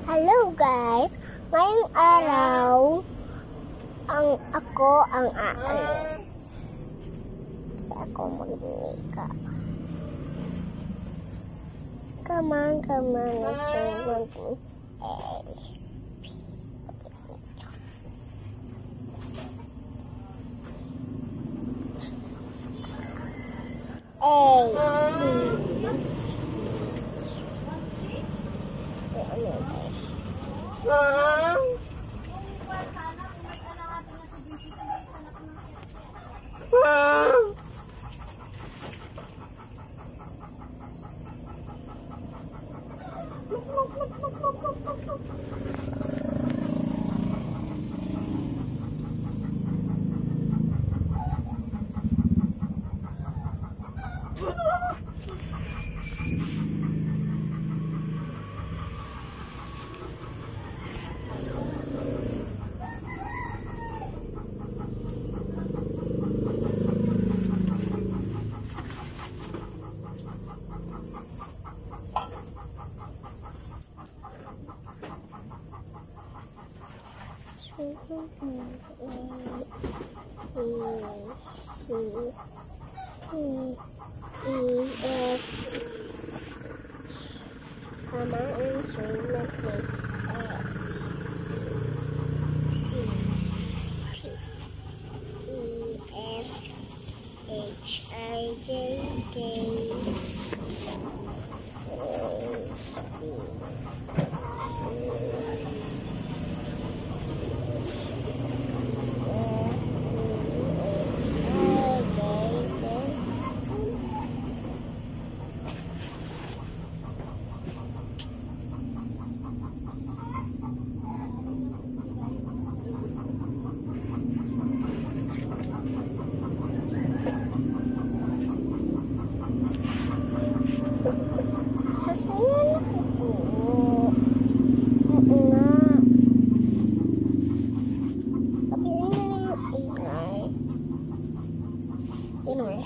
Hello guys! Ngayong araw, ako ang aalis. Kaya ako mag-mika. Come on, let's want me.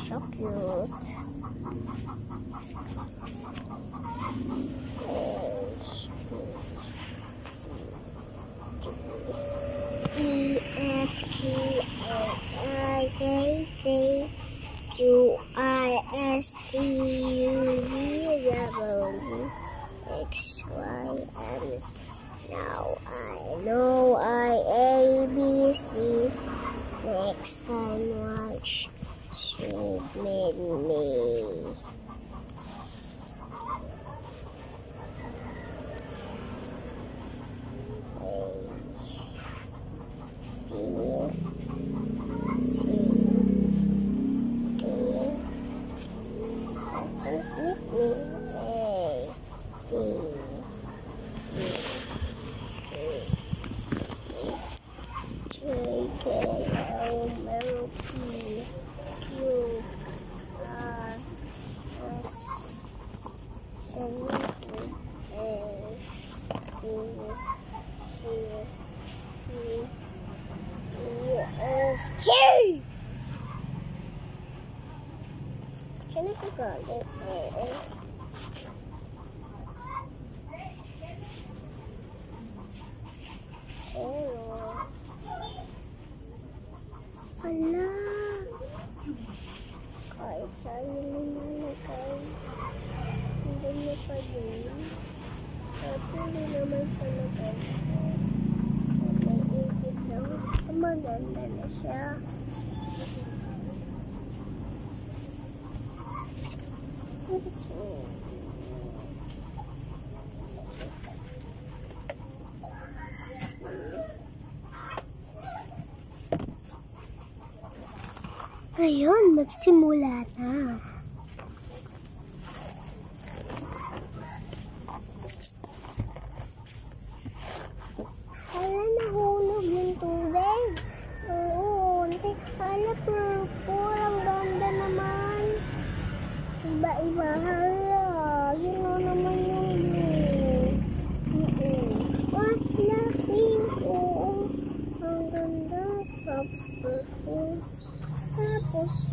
So cute. EFGHIJKLMNOPQRSTUVWXYZ. Now I know ABCs. Next time watch Sweet Me. Can I forget it? Hala! Kahit saan lumalagay, hindi mo pa din. Kahit hindi naman palagay. May ipit lang. Maganda na siya. Ngayon, magsimula na. Hala, nahulog yung tubig. Oo, hala, purple. Ang ganda naman. Iba-iba, hala. Yun o naman yung blue. Wala, pink. Oo, ang ganda. Tapos purple. Tapos,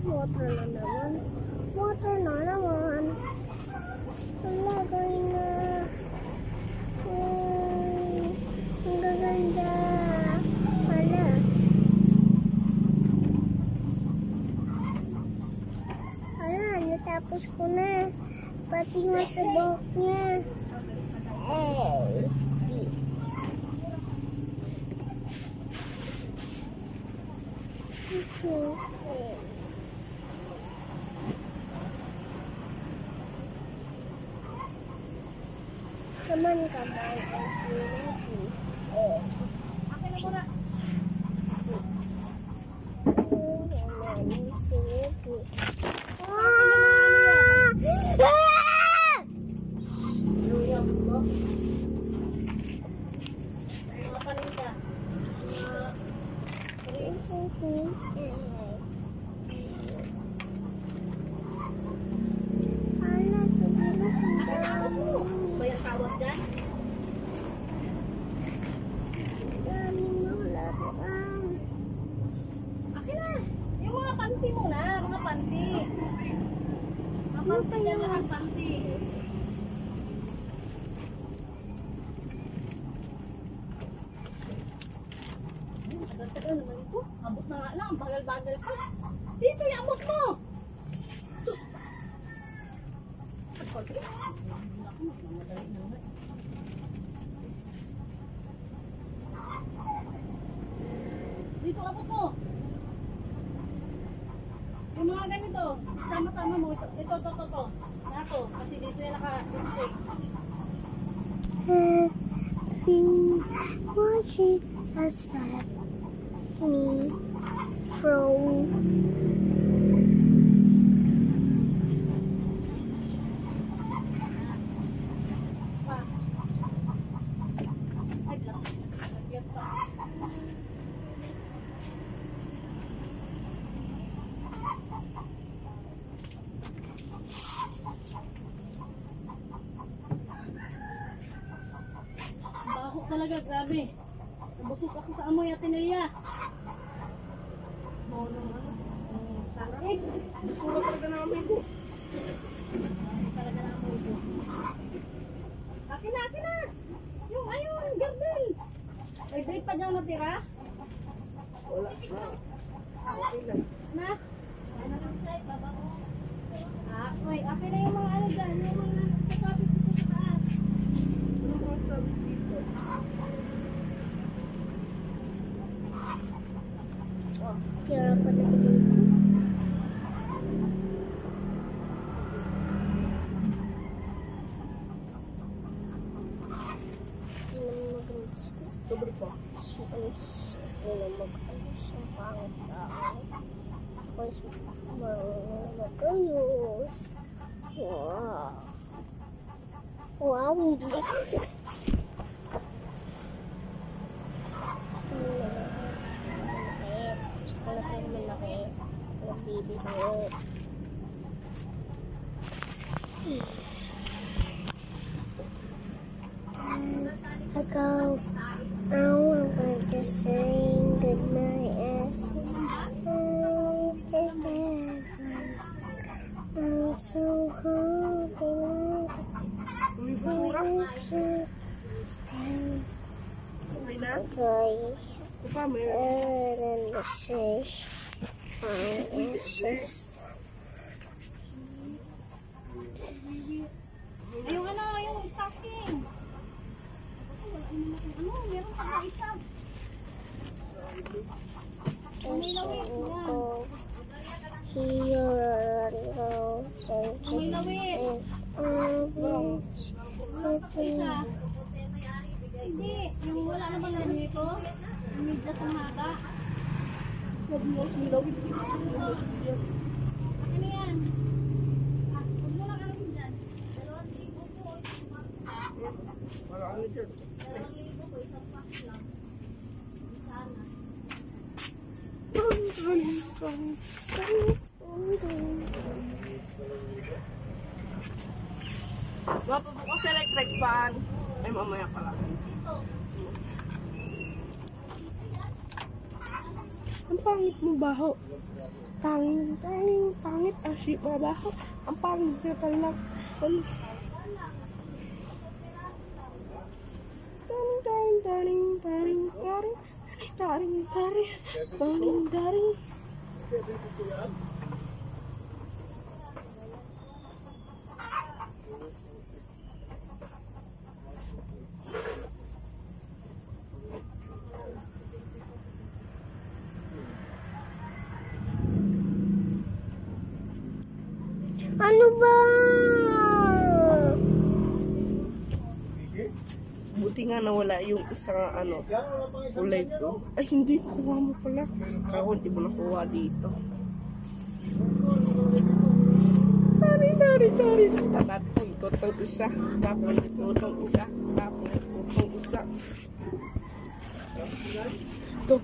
water na naman. Come on, Akin na muna. Bayang tawag dyan? Akin na. Yung mga panty muna. Mga panty. Mga panty yan lahat panty. Tagal-tagal naman ito. Abot na nga lang. Bagal-bagal pa. Dito yung abot mo. Sus. Dito abot mo. Yung mga ganito, sama-sama mo. Ito. Nato, kasi dito yung naka-stick. Watching aside me from Baho talaga, grabe. Nabusok ako sa amoy, Ate Nelia. Sarap. Puro talaga na amoy ko. Talaga na amoy ko. Akin na. Yung ayun, gardel. May drip pa dyan natira? Wala na. Okay lang. Na? Ano lang sa'yo, baba ko. Wait, akin na yung mga ano dyan. Yung mga kapapit ko sa taas. Ano mga sabi dito? Kira pa na dito. Sobre po. Mag-ayos ang pangit tao. Tapos mag-ayos. Wow. Wow, hindi. Baby ko. I go. Now I'm going to sing goodnight as I'm so hungry. Okay. And the fish. It's just. Yung ano, yung stocking. Ano, meron pa na isa. May lawit yan. Here and go. May lawit. Isa. Hindi, yung wala na bang lawit ito? Yung medya sa haba. May lawit. Ano yan? Huwag mo lang ano dyan. 2,000 po. Wala ano dyan. 2,000 po, isang pack lang. Sana. Mapabukas sa electric fan. Ay, mamaya pala. Ang pangit mo baho. Pangit. Asyik mabaho. Ang pangit na talaga. Taring. Ano ba? Buti nga nawala yung isang ano, kulay ko. Ay, hindi. Kuha mo pala. Kako, hindi mo nakuha dito. Tari. Tatapon ko itong isa. Tapon ko itong isa. Tapon ko itong isa. Ito.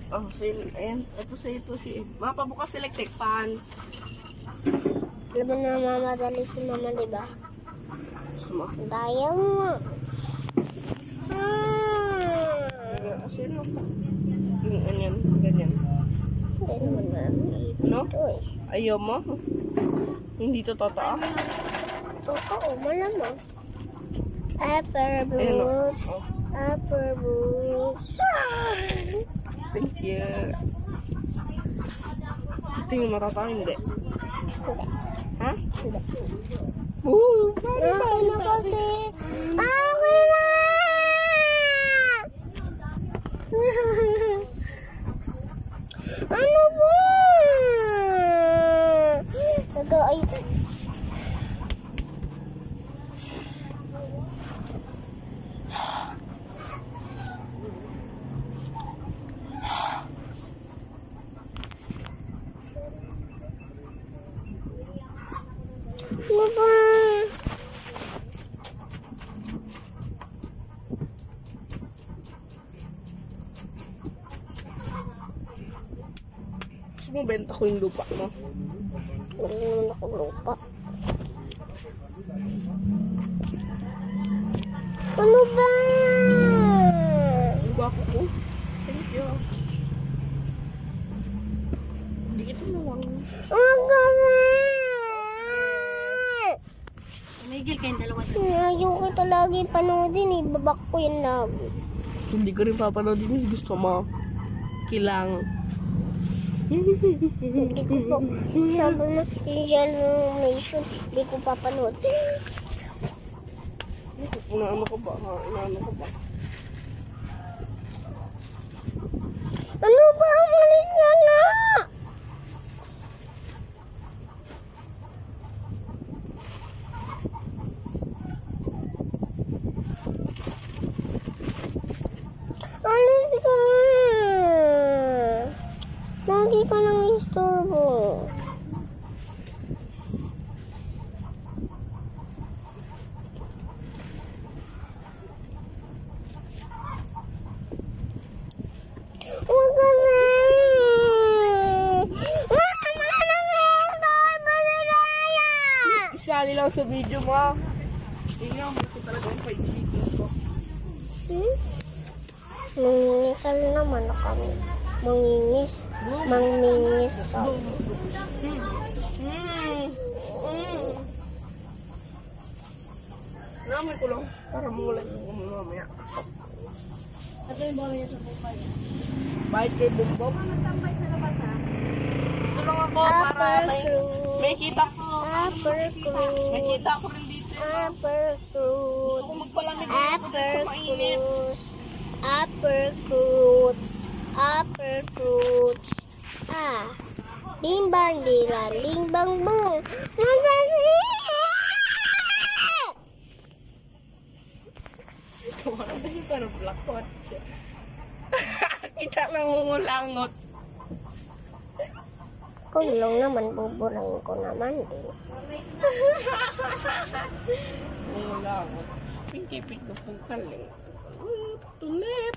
Oh, ayan. Ito sa ito si mapabukas electric fan. Alam mo na mamadali si mama, diba? Daya mo. Sino? Yung ganyan. Hindi naman namin. No? Ito eh. Ayaw mo? Hindi to totoo? Oo, malamang. Upper Ayan o. boots. Oh, Upper boots. thank you. Ito yung matatawa, hindi? Hindi. Ha? Hindi. Woo! Okay na kasi. Okay na! Ano ba? Ay. Ano ba? Gusto mo benta ko yung lupa mo? Wala naman ako lupa. Ano ba? Ang gwapo ko. Thank you. Hindi kita nawang. Ang galing! Tumigil kayong dalawa. Ayaw kita lagi panoodin eh. Babak ko yan lagi. Hindi ko rin papanood din. Gusto mo. Kilang. Hindi ko po. Sabi mo, yung Yellow Nation, hindi ko papanood. Inaano ko ba? Ha? Inaano ko ba? Ano ba? Umalis ka na! Alis ka! Lagi ka nang istorbo. Huwag ka na! Huwag ka na nang istorbo na Raya! Isali lang sa video mo. Tingnan mo ko talaga yung 5G ko. Mangingisal naman na kami. Mangingisal. Namin ko lang para mawala yung mamaya. Ito yung bawi niya sa bumpay. Bye kay Bumbok. Matambay sa labas ha. Dito lang ako para may kita ko. Upper May cruise. kita ko rin dito. Upper cruise. Kung magpalamig ako dito sa mainit. Upper cruise. Upper cruise. Bimbang dila, bimbang bong. Magasi! Hindi ka na blakot. Kita lang umulangot. Kulong naman, buburang ko naman din. Umulangot. Pinky-pink na pong kaling. Tutulit.